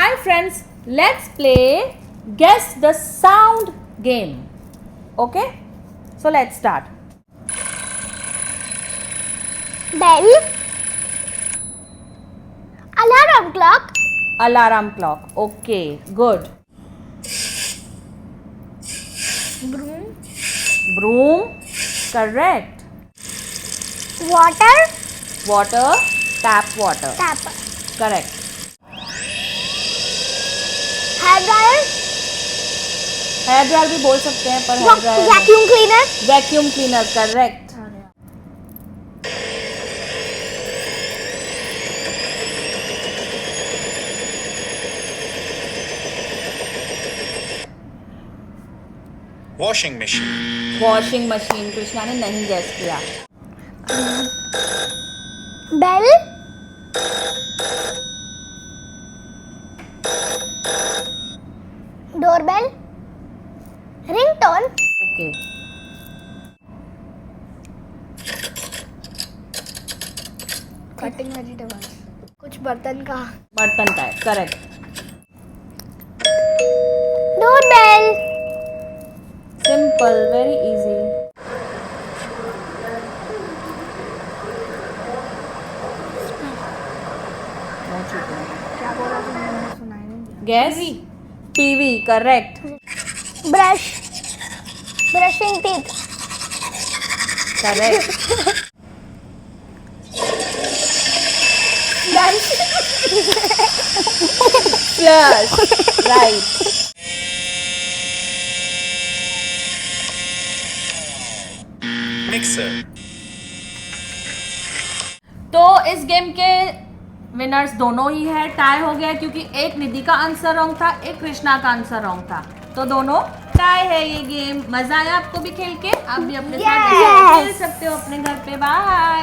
Hi friends, let's play guess the sound game. Okay? So let's start. Bell. Alarm clock. Alarm clock. Okay, good. Broom. Broom. Correct. Water. Water. Tap water. Tap. Correct. Hair dryer. Hair dryer भी बोल सकते हैं पर hair dryer Vacuum cleaner. Vacuum cleaner correct. Washing machine. Washing machine Krishna ने नहीं guess किया. Bell. Doorbell. Ringtone. Okay. Cutting vegetables. कुछ बर्तन का. बर्तन का है. Correct. Doorbell. Simple. Very easy. क्या बोला तुमने? सुनाई नहीं. Guess. TV. Correct. Brush. Brushing teeth. Correct. Flush. Right. Mixer. तो इस गेम के विनर्स दोनों ही है. टाई हो गया क्योंकि एक निधि का आंसर रॉन्ग था, एक कृष्णा का आंसर रॉन्ग था. तो दोनों टाई है. ये गेम मजा आया आपको भी खेल के? आप भी अपने साथ खेल सकते हो अपने घर पे. बाय.